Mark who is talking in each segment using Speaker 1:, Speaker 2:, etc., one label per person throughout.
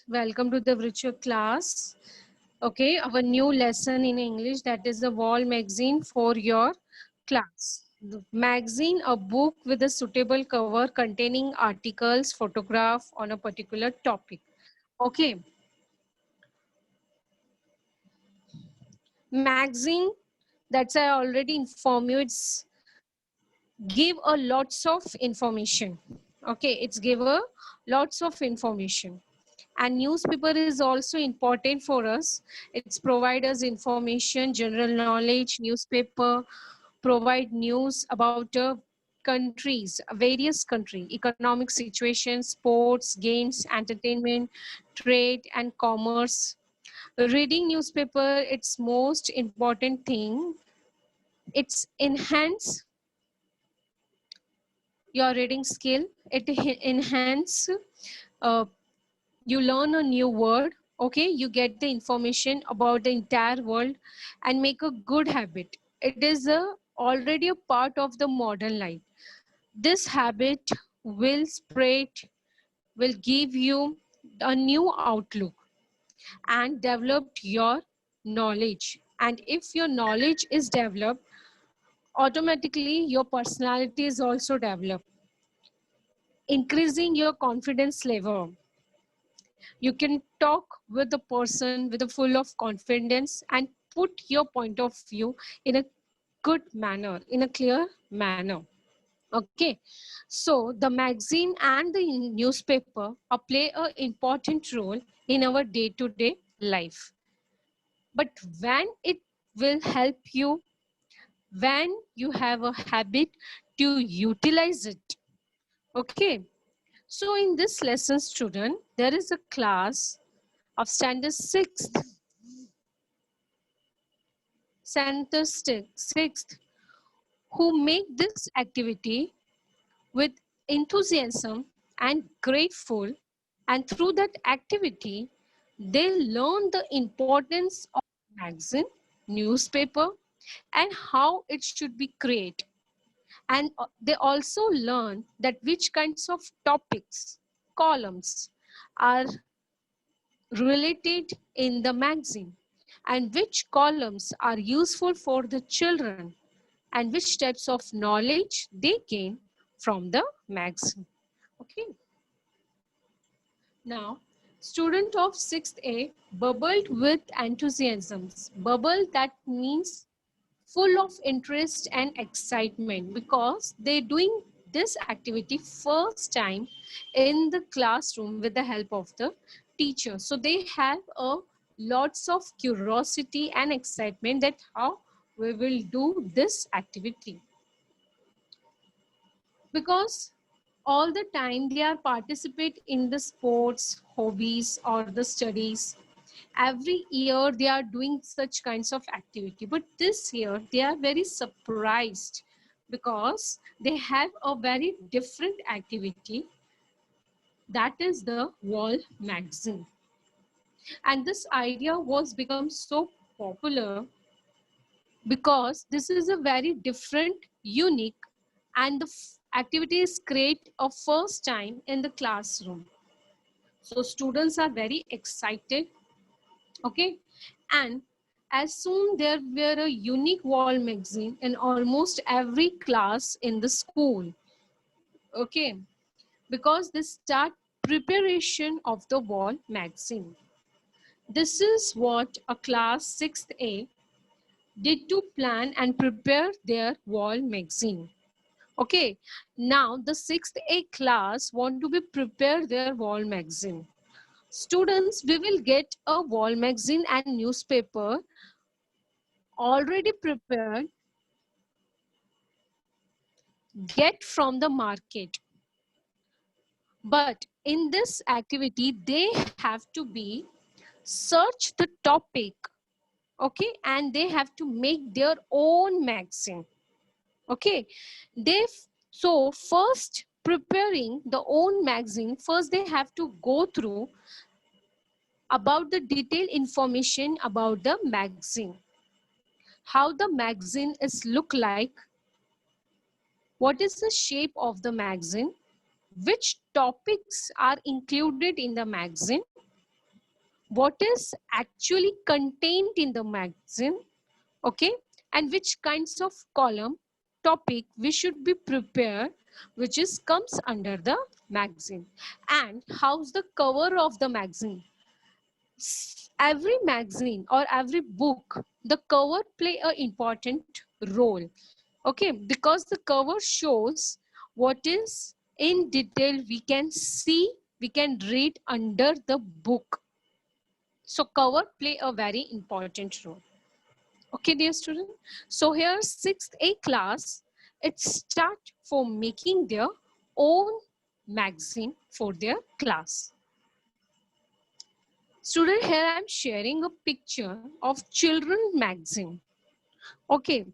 Speaker 1: Welcome to the virtual class. Okay, our new lesson in English, that is the wall magazine for your class. The magazine, a book with a suitable cover containing articles, photograph on a particular topic. Okay, magazine, that's I already informed you, it's give a lots of information. Okay, it's give a lots of information. And newspaper is also important for us. It's provide us information, general knowledge. Newspaper provide news about countries, various country, economic situations, sports, games, entertainment, trade, and commerce. Reading newspaper, its most important thing, it's enhance your reading skill. It enhance uh, you learn a new word. Okay, you get the information about the entire world and make a good habit. It is already a part of the modern life. This habit will spread, will give you a new outlook and develop your knowledge. And if your knowledge is developed, automatically your personality is also developed, increasing your confidence level. You can talk with the person with a full of confidence and put your point of view in a good manner, in a clear manner. Okay, so the magazine and the newspaper play an important role in our day-to-day life. But when it will help you, when you have a habit to utilize it. Okay, so in this lesson, student, there is a class of standard 6th, who make this activity with enthusiasm and grateful, and through that activity they learn the importance of magazine, newspaper, and how it should be created. And they also learn that which kinds of topics, columns are related in the magazine, and which columns are useful for the children, and which types of knowledge they gain from the magazine. Okay. Now, student of 6th A bubbled with enthusiasms. Bubble, that means full of interest and excitement, because they're doing this activity first time in the classroom with the help of the teacher. So they have a lots of curiosity and excitement that how we will do this activity, because all the time they are participate in the sports, hobbies, or the studies. Every year they are doing such kinds of activity, but this year they are very surprised because they have a very different activity, that is the wall magazine. And this idea was become so popular because this is a very different, unique, and the activity is created a first time in the classroom. So students are very excited. Okay, and as soon there were a unique wall magazine in almost every class in the school. Okay, because they start preparation of the wall magazine. This is what a class 6th A did to plan and prepare their wall magazine. Okay, now the 6th A class want to be prepare their wall magazine. Students, we will get a wall magazine and newspaper already prepared, get from the market. But in this activity, they have to be search the topic, okay, and they have to make their own magazine. Okay, they so first preparing the own magazine, first they have to go through about the detailed information about the magazine, how the magazine is look like, what is the shape of the magazine, which topics are included in the magazine, what is actually contained in the magazine, okay, and which kinds of column topic we should be prepared, which is comes under the magazine, and how's the cover of the magazine. Every magazine or every book, the cover play a important role, okay, because the cover shows what is in detail we can see, we can read under the book. So cover play a very important role. Okay, dear student. So here 6th A class, it start for making their own magazine for their class. Student, here I am sharing a picture of children magazine. Okay,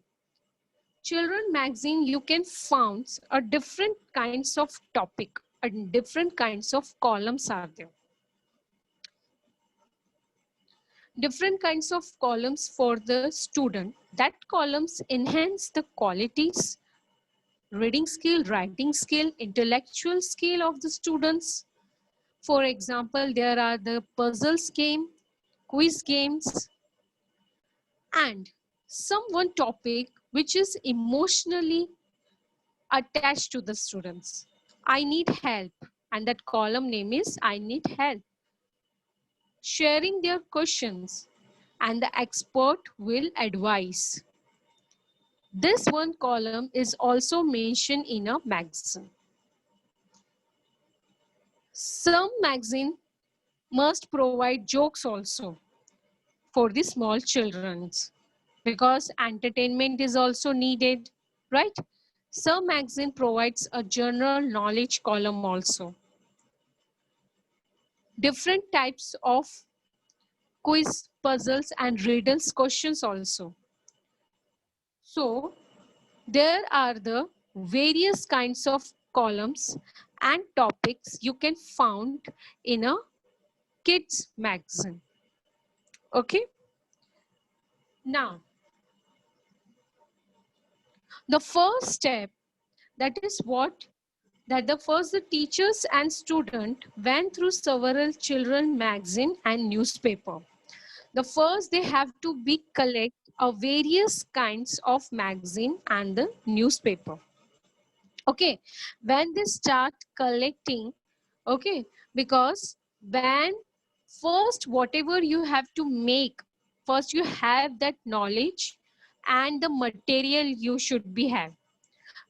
Speaker 1: children magazine, you can find a different kinds of topic and different kinds of columns are there. Different kinds of columns for the student. That columns enhance the qualities, reading skill, writing skill, intellectual skill of the students. For example, there are the puzzles game, quiz games, and some one topic which is emotionally attached to the students. I need help, and that column name is I need help. Sharing their questions, and the expert will advise. This one column is also mentioned in a magazine. Some magazine must provide jokes also for the small childrens, because entertainment is also needed, right? Some magazine provides a general knowledge column also. Different types of quiz, puzzles, and riddles questions also. So there are the various kinds of columns and topics you can find in a kids magazine. Okay. Now, the first step, that is what that the first the teachers and student went through several children magazine and newspaper. The first they have to be collect various kinds of magazine and the newspaper. Okay, when they start collecting, okay, because when first whatever you have to make, first you have that knowledge and the material you should be have.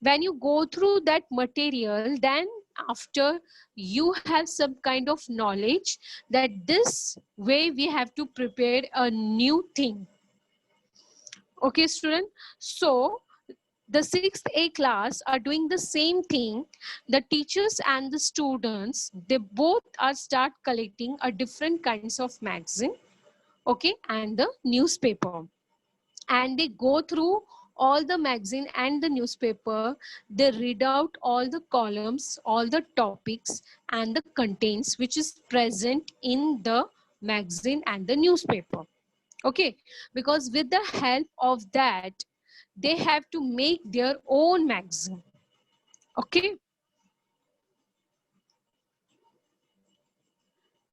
Speaker 1: When you go through that material, then after you have some kind of knowledge that this way we have to prepare a new thing. Okay, student. So the 6th A class are doing the same thing. The teachers and the students, they both are start collecting a different kinds of magazine, okay, and the newspaper. And they go through all the magazine and the newspaper. They read out all the columns, all the topics and the contents which is present in the magazine and the newspaper. Okay, because with the help of that, they have to make their own magazine. Okay.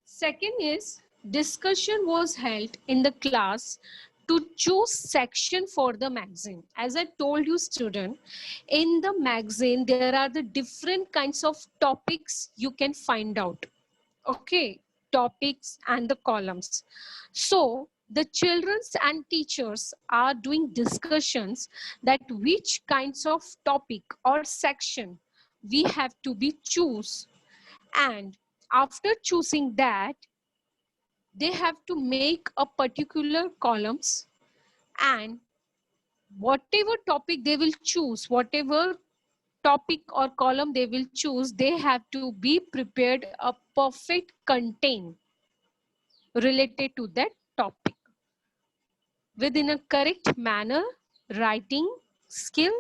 Speaker 1: Second is discussion was held in the class to choose section for the magazine. As I told you, student, in the magazine there are the different kinds of topics you can find out. Okay, topics and the columns. So the childrens and teachers are doing discussions that which kinds of topic or section we have to be choose, and after choosing that they have to make a particular columns, and whatever topic they will choose, whatever topic or column they will choose, they have to be prepared a perfect content related to that topic within a correct manner, writing skill,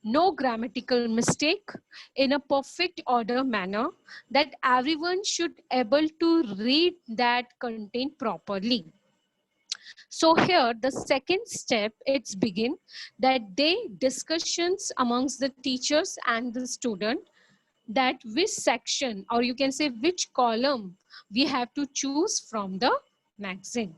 Speaker 1: no grammatical mistake, in a perfect order manner, that everyone should able to read that content properly. So here the second step it's begin, that they discussions amongst the teachers and the student, that which section or you can say which column we have to choose from the magazine.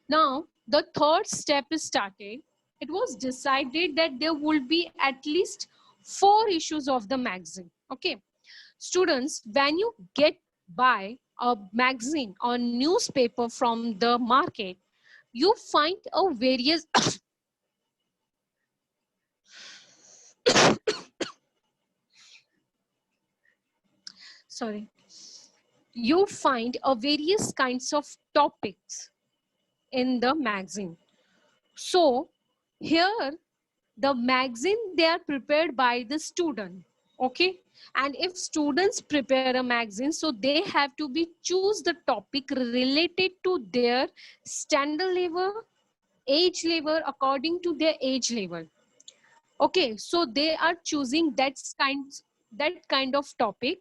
Speaker 1: Now, the third step is started. It was decided that there will be at least 4 issues of the magazine. Okay. Students, when you get buy a magazine or newspaper from the market, you find a various sorry, you find a various kinds of topics in the magazine. So here the magazine, they are prepared by the student. Okay, and if students prepare a magazine, so they have to be choose the topic related to their standard level, age level, according to their age level. Okay, so they are choosing that kind of topic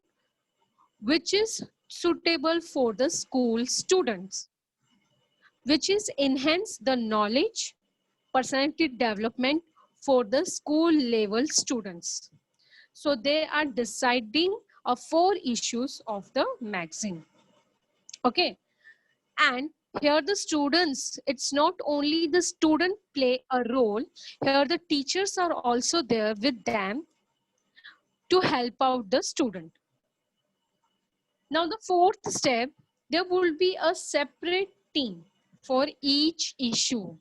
Speaker 1: which is suitable for the school students, which is enhance the knowledge, personality development for the school level students. So they are deciding 4 issues of the magazine. Okay, and here the students, it's not only the student play a role, here the teachers are also there with them to help out the student. Now the fourth step, there will be a separate team for each issue.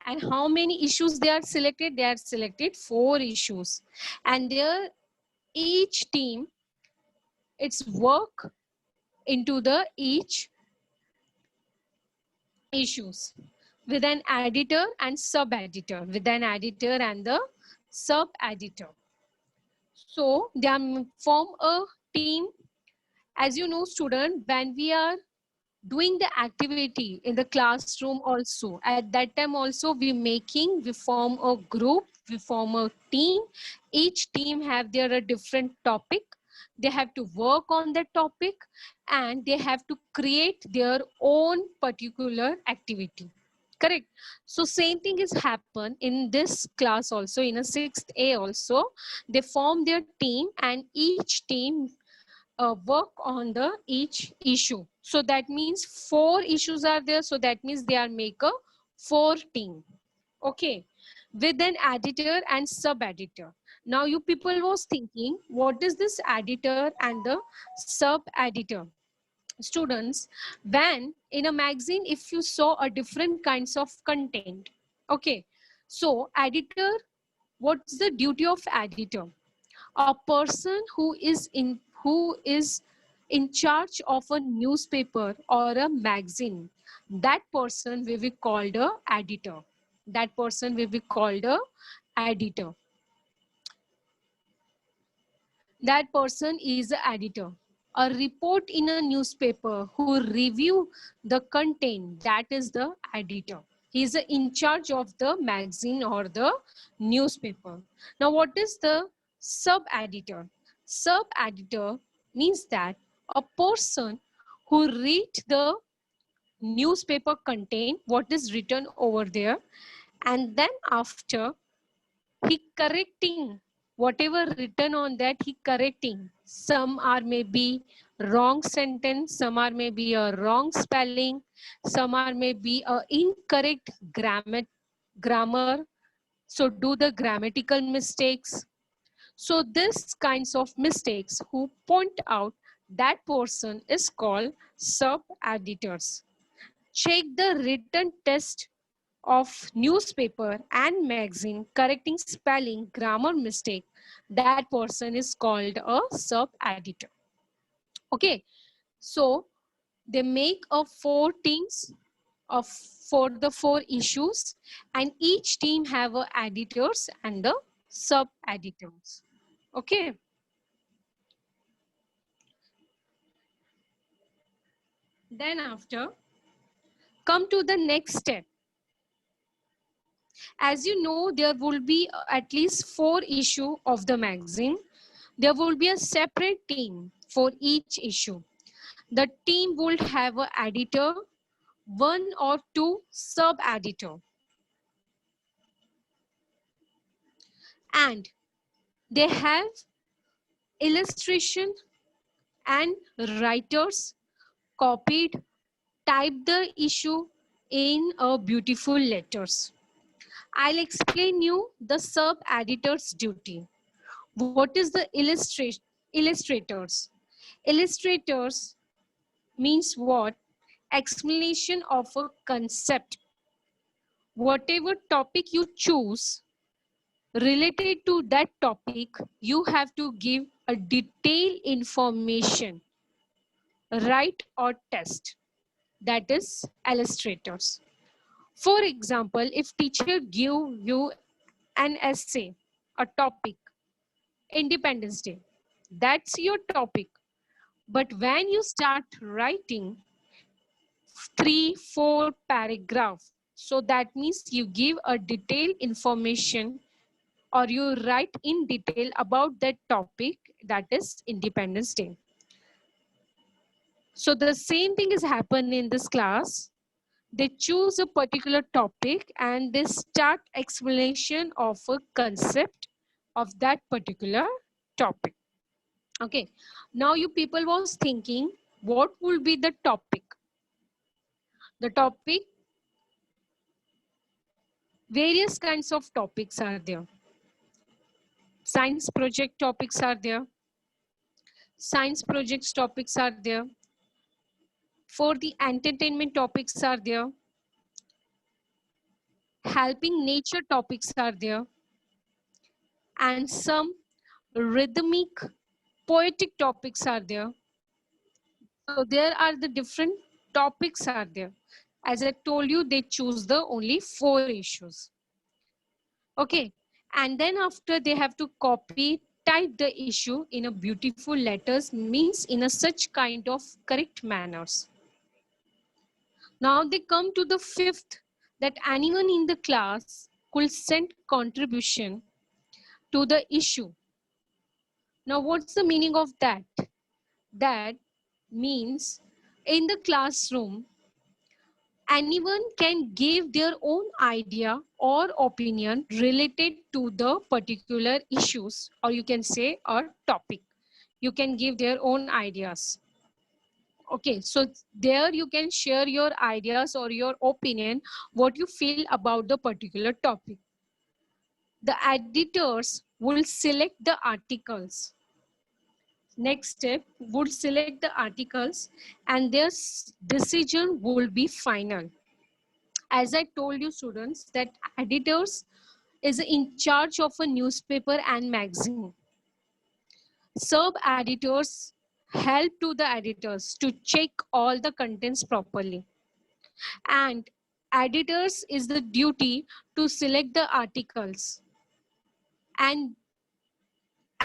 Speaker 1: And how many issues they are selected? They are selected 4 issues. And there each team, its work into the each issues with an editor and sub-editor, with an editor and the sub-editor. So they form a team. As you know, student, when we are doing the activity in the classroom also, at that time also we form a group, we form a team. Each team have their a different topic. They have to work on that topic and they have to create their own particular activity. Correct. So same thing is happen in this class also, in a 6th A also. They form their team and each team work on the each issue. So that means 4 issues are there. So that means they are make a 4 team. Okay, with an editor and sub editor. Now you people was thinking, what is this editor and the sub editor? Students, when in a magazine, if you saw a different kinds of content, okay, so editor, what's the duty of editor? A person who is in charge of a newspaper or a magazine, that person will be called a editor. That person will be called a editor. That person is an editor. A report in a newspaper who review the content, that is the editor. He is in charge of the magazine or the newspaper. Now what is the sub-editor? Sub-editor means that a person who read the newspaper content, what is written over there, and then after he correcting whatever written on that, he correcting. Some are maybe wrong sentence, some are maybe a wrong spelling, some are maybe a incorrect grammar. So do the grammatical mistakes. So this kinds of mistakes who point out, that person is called sub editors. Check the written test of newspaper and magazine correcting spelling, grammar mistake, that person is called a sub editor. Okay, so they make a 4 teams of for the 4 issues, and each team have a editors and the sub editors. Okay, then after come to the next step. As you know, there will be at least 4 issue of the magazine. There will be a separate team for each issue. The team will have an editor, 1 or 2 sub-editor. And they have illustration and writers copied type the issue in a beautiful letters. I'll explain you the sub editor's duty. What is the illustrators? Illustrators means what? Explanation of a concept. Whatever topic you choose related to that topic, you have to give a detailed information, write or test. That is illustrators. For example, if teacher give you an essay, a topic, Independence Day, that's your topic. But when you start writing 3-4 paragraph, so that means you give a detailed information or you write in detail about that topic, that is Independence Day. So the same thing is happening in this class. They choose a particular topic and they start explanation of a concept of that particular topic. Okay, now you people was thinking what will be the topic? The topic, various kinds of topics are there. Science project topics are there. Science projects topics are there. For the entertainment topics are there. Helping nature topics are there. And some rhythmic poetic topics are there. So there are the different topics are there. As I told you, they choose the only 4 issues. Okay, and then after they have to copy, type the issue in a beautiful letters, means in a such kind of correct manners. Now they come to the 5th, that anyone in the class could send contribution to the issue. Now what's the meaning of that? That means in the classroom, anyone can give their own idea or opinion related to the particular issues, or you can say a topic. You can give their own ideas. Okay, so there you can share your ideas or your opinion, what you feel about the particular topic. The editors will select the articles. Next step would select the articles and their decision will be final. As I told you students that editors is in charge of a newspaper and magazine. Sub-editors help to the editors to check all the contents properly. And editors is the duty to select the articles. And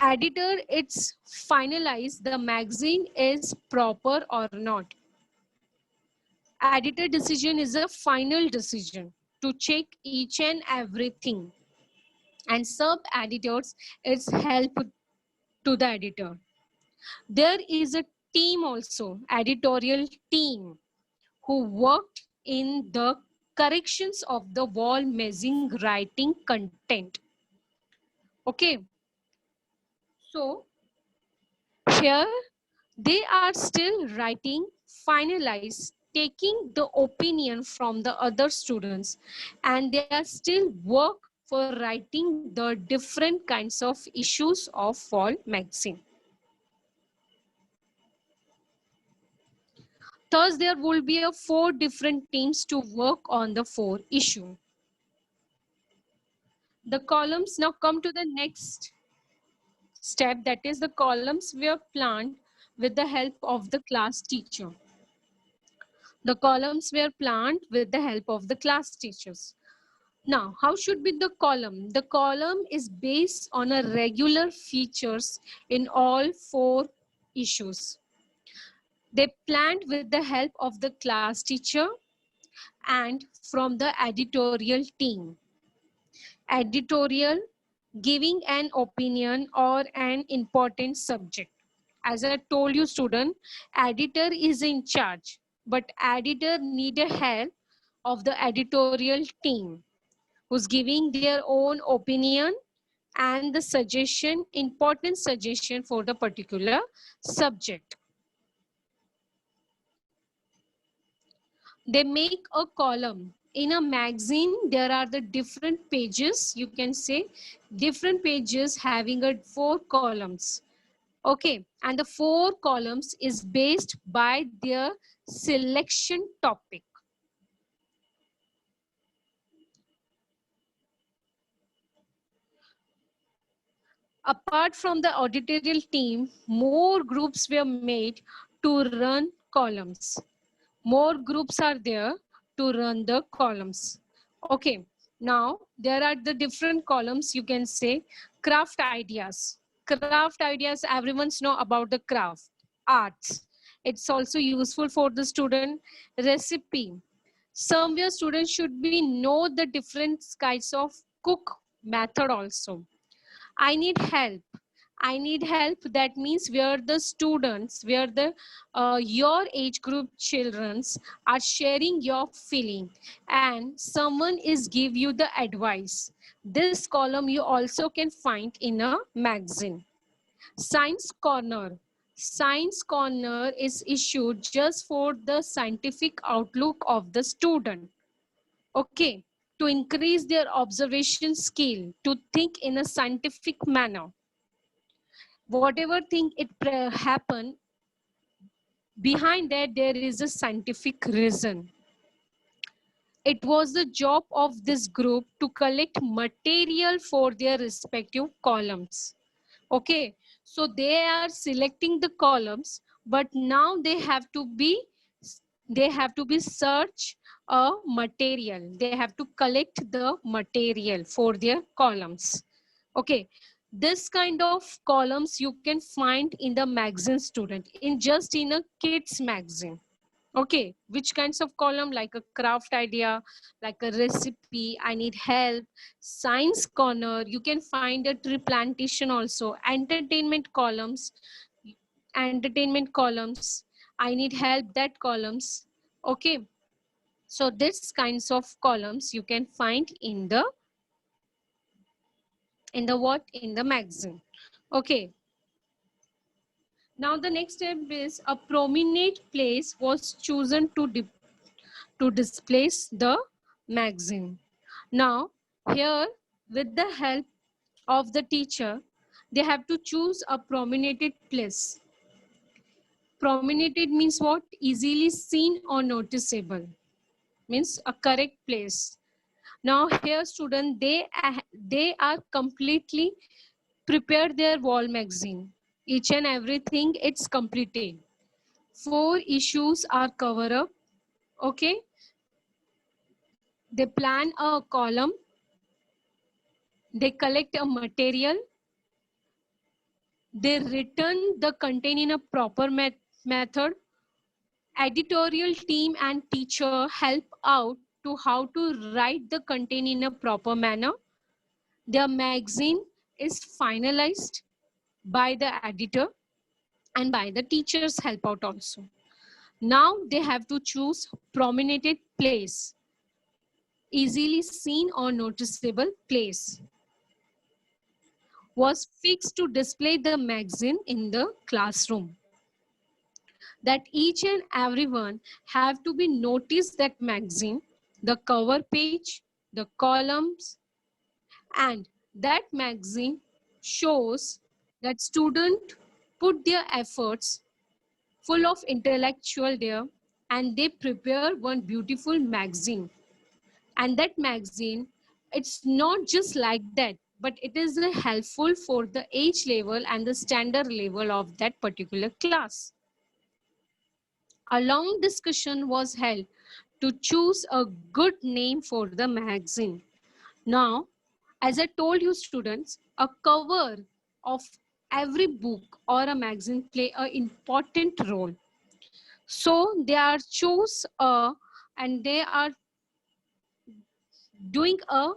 Speaker 1: editor, it's finalize the magazine is proper or not. Editor decision is a final decision to check each and everything. And sub-editors is help to the editor. There is a team also, editorial team, who worked in the corrections of the wall missing writing content. Okay. So here they are still writing, finalize, taking the opinion from the other students, and they are still work for writing the different kinds of issues of Wall magazine. Thus, there will be 4 different teams to work on the 4 issue. The columns now come to the next step, that is the columns were planned with the help of the class teacher. The columns were planned with the help of the class teachers. Now, how should be the column? The column is based on a regular features in all 4 issues. They planned with the help of the class teacher and from the editorial team. Editorial, giving an opinion or an important subject. As I told you student, editor is in charge, but editor need a help of the editorial team who's giving their own opinion and the suggestion, important suggestion for the particular subject. They make a column. In a magazine, there are the different pages, you can say, different pages having a 4 columns. Okay, and the 4 columns is based by their selection topic. Apart from the editorial team, more groups were made to run columns. More groups are there to run the columns. Okay, now there are the different columns, you can say. Craft ideas. Craft ideas, everyone's know about the craft. Arts. It's also useful for the student. Recipe. Somewhere students should be know the different kinds of cook method also. I need help. I need help. That means where the students, where the your age group childrens are sharing your feeling, and someone is give you the advice. This column you also can find in a magazine. Science Corner. Science Corner is issued just for the scientific outlook of the student. Okay, to increase their observation skill, to think in a scientific manner. Whatever thing it happen, behind that there is a scientific reason. It was the job of this group to collect material for their respective columns. Okay, so they are selecting the columns, but now they have to be search a material. They have to collect the material for their columns. Okay, this kind of columns you can find in the magazine student, in just in a kids magazine. Okay, which kinds of column? Like a craft idea, like a recipe, I need help, science corner, you can find a tree plantation also, entertainment columns, I need help, that columns. Okay, so this kinds of columns you can find in the what, in the magazine. Okay, now the next step is a prominent place was chosen to display the magazine. Now here, with the help of the teacher, they have to choose a prominent place. Prominent means what? Easily seen or noticeable. Means a correct place. Now here student, they are completely prepared their wall magazine. Each and everything it's completed. 4 issues are covered up. Okay, they plan a column, they collect a material, they return the content in a proper method. Editorial team and teacher help out to how to write the content in a proper manner. Their magazine is finalized by the editor and by the teacher's help out also. Now they have to choose prominent place, easily seen or noticeable place. Was fixed to display the magazine in the classroom. That each and everyone have to be noticed that magazine, the cover page, the columns, and that magazine shows that student put their efforts full of intellectual there, and they prepare one beautiful magazine. And that magazine, it's not just like that, but it is helpful for the age level and the standard level of that particular class. A long discussion was held to choose a good name for the magazine. Now, as I told you students, a cover of every book or a magazine play an important role. So they are and they are doing a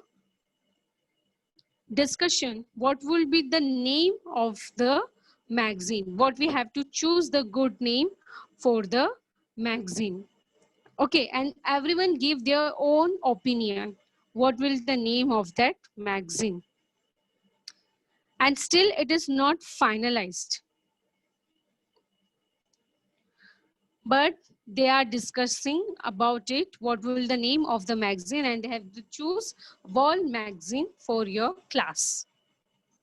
Speaker 1: discussion what will be the name of the magazine, what we have to choose the good name for the magazine. Okay, and everyone give their own opinion what will the name of that magazine, and still it is not finalized. but they are discussing about it, what will the name of the magazine, and they have to choose wall magazine for your class.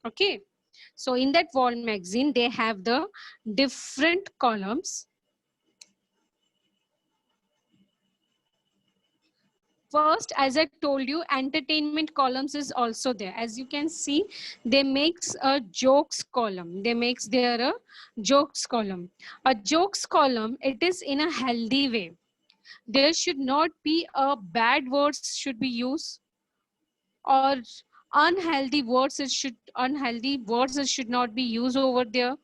Speaker 1: Okay, so in that wall magazine they have the different columns. First, as I told you, entertainment columns is also there. As you can see, they makes a jokes column. They makes there a jokes column. A jokes column, it is in a healthy way. There should not be a bad words should be used, or unhealthy words it should not be used over there.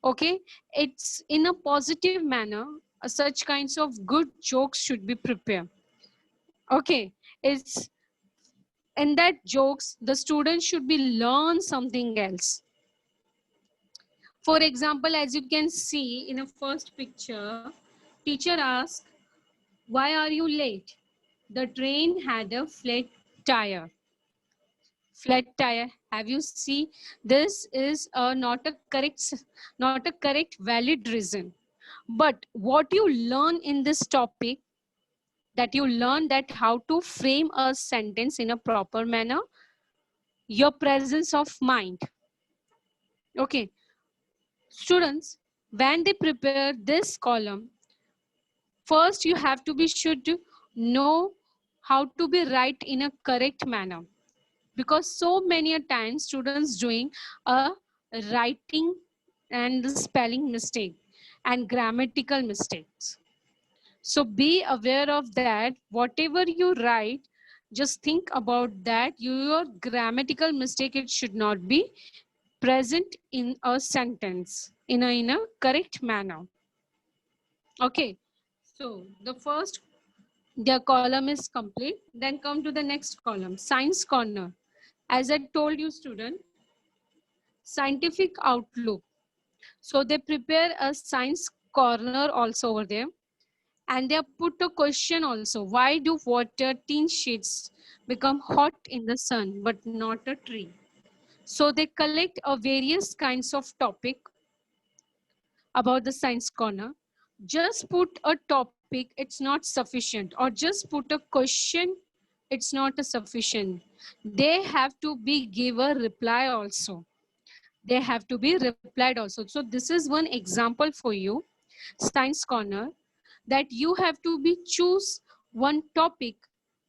Speaker 1: Okay, it's in a positive manner. Such kinds of good jokes should be prepared. Okay, it's in that jokes the student should be learn something else. For example, as you can see in a first picture, teacher asked, why are you late? The train had a tire flat tire. Have you see? This is not a correct valid reason. But what you learn in this topic, that you learn that how to frame a sentence in a proper manner, your presence of mind. Okay, students, when they prepare this column, first you have to be should know how to be write in a correct manner, because so many a times students doing a writing and the spelling mistake and grammatical mistakes. So be aware of that. Whatever you write, just think about that. Your grammatical mistake, it should not be present in a sentence in a correct manner. Okay. So the first, the column is complete. Then come to the next column, science corner. As I told you, student, scientific outlook. So they prepare a science corner also over there. And they have put a question also. Why do water tin sheets become hot in the sun but not a tree? So they collect a various kinds of topic about the science corner. Just put a topic, it's not sufficient. Or just put a question, it's not a sufficient. They have to be give a reply also. They have to be replied also. So this is one example for you, science corner, that you have to be choose one topic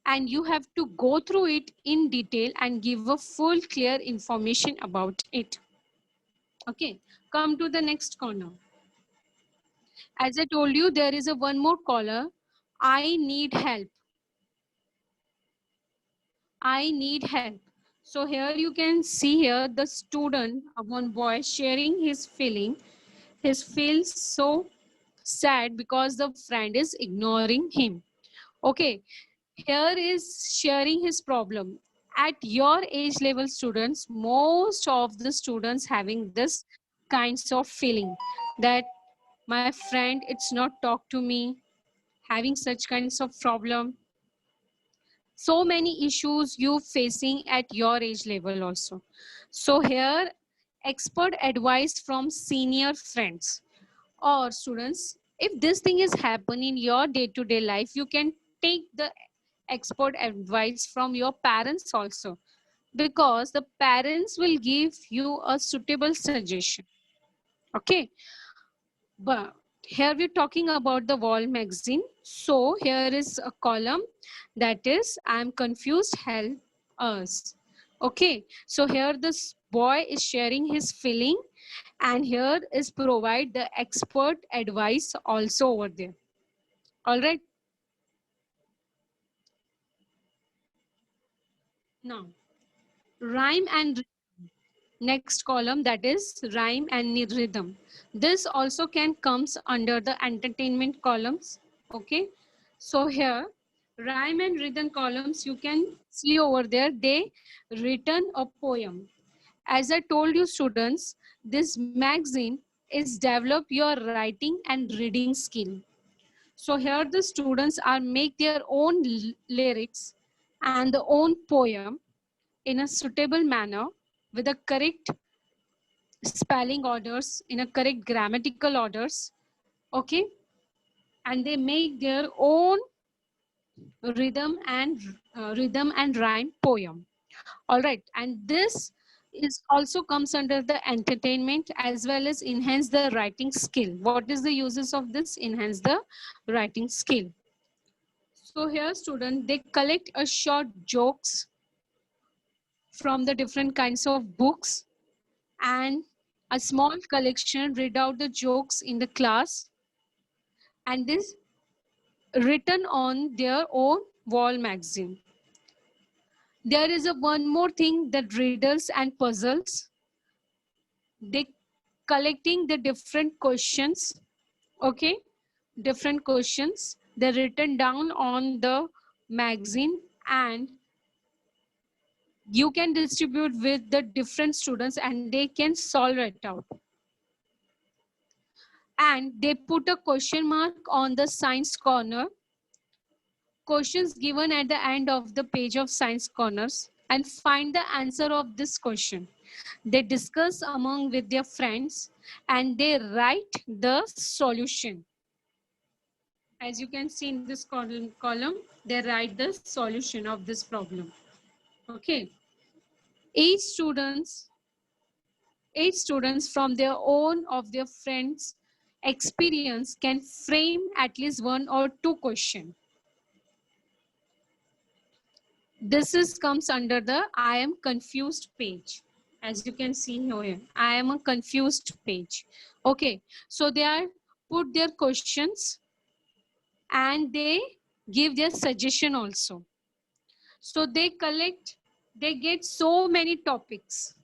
Speaker 1: and you have to go through it in detail and give a full clear information about it. Okay, come to the next corner. As I told you, there is a one more column, I need help. I need help. So here you can see here the student, one boy sharing his feeling. He feels so sad because the friend is ignoring him. Okay, here is sharing his problem. At your age level students, most of the students having this kinds of feeling that my friend, it's not talk to me, having such kinds of problem. So many issues you facing at your age level also. So here, expert advice from senior friends or students. If this thing is happening in your day-to-day life, you can take the expert advice from your parents also, because the parents will give you a suitable suggestion. Okay, but here we're talking about the wall magazine. So here is a column that is I'm confused, help us. Okay, so here this boy is sharing his feeling, and here is provide the expert advice also over there. All right, now rhyme and next column, that is rhyme and rhythm. This also can comes under the entertainment columns. Okay, so here rhyme and rhythm columns, you can see over there they written a poem. As I told you students, this magazine is develop your writing and reading skill. So here the students are make their own lyrics and the own poem in a suitable manner with a correct spelling orders, in a correct grammatical orders. Okay, and they make their own rhythm and rhyme poem. All right, and this is also comes under the entertainment as well as enhance the writing skill. What is the uses of this? Enhance the writing skill. So here student, they collect a short jokes from the different kinds of books, and a small collection read out the jokes in the class, and this written on their own wall magazine. There is a one more thing, that riddles and puzzles. They collecting the different questions, okay, different questions. They're written down on the magazine, and you can distribute with the different students and they can solve it out. And they put a question mark on the science corner, questions given at the end of the page of science corners, and find the answer of this question. They discuss among with their friends and they write the solution. As you can see in this column, they write the solution of this problem. Okay. Each students, each students from their own of their friends experience can frame at least one or two questions. This is comes under the I am confused page. As you can see here, I am a confused page. Okay, so they are put their questions and they give their suggestion also. So they collect, they get so many topics.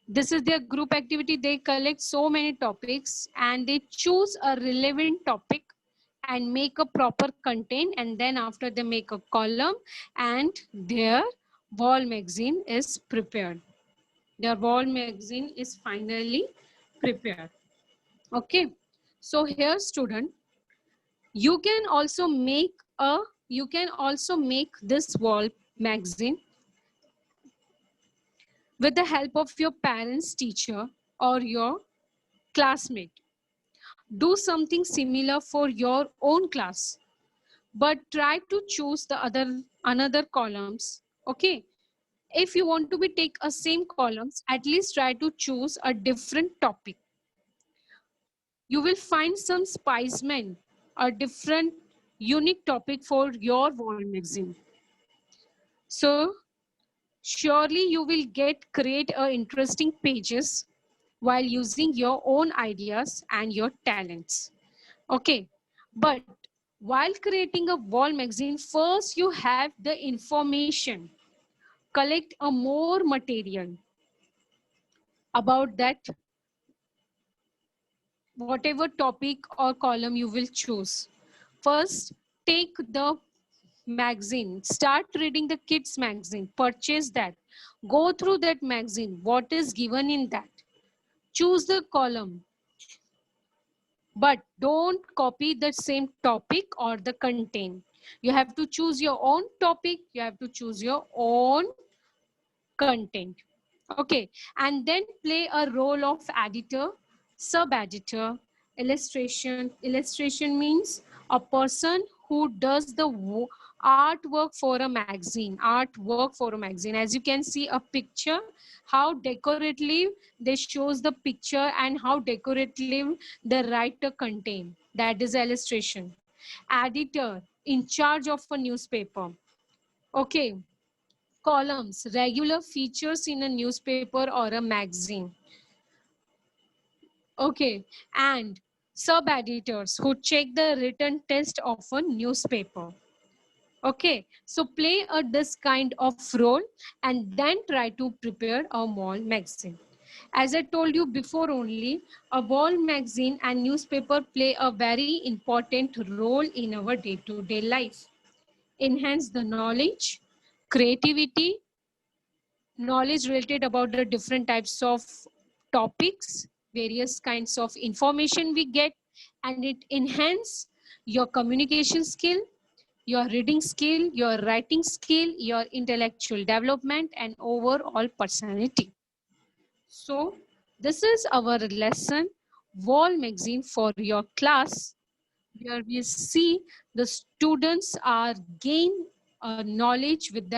Speaker 1: This is their group activity. They collect so many topics and they choose a relevant topic and make a proper content, and then after they make a column and their wall magazine is prepared. Their wall magazine is finally prepared. Okay, so here student, you can also make this wall magazine with the help of your parents, teacher, or your classmate. Do something similar for your own class, but try to choose the another columns. Okay, if you want to be take a same columns, at least try to choose a different topic. You will find some spicemen, a different unique topic for your wall magazine. So surely you will get create a interesting pages while using your own ideas and your talents. Okay, but while creating a wall magazine, first you have the information. Collect a more material about that, whatever topic or column you will choose. First, take the magazine, start reading the kids magazine, purchase that, go through that magazine, what is given in that, choose the column, but don't copy the same topic or the content. You have to choose your own topic, you have to choose your own content. Okay, and then play a role of editor, sub editor, illustration. Illustration means a person who does the artwork for a magazine, artwork for a magazine. As you can see a picture, how decorative they shows the picture and how decorative the writer contain. That is illustration. Editor, in charge of a newspaper. Okay, columns, regular features in a newspaper or a magazine. Okay, and sub-editors who check the written text of a newspaper. Okay, so play this kind of role and then try to prepare a wall magazine. As I told you before only, a wall magazine and newspaper play a very important role in our day-to-day life. Enhance the knowledge, creativity, knowledge related about the different types of topics, various kinds of information we get, and it enhance your communication skill, your reading skill, your writing skill, your intellectual development, and overall personality. So this is our lesson, Wall Magazine for your class. where we see the students are gain knowledge with the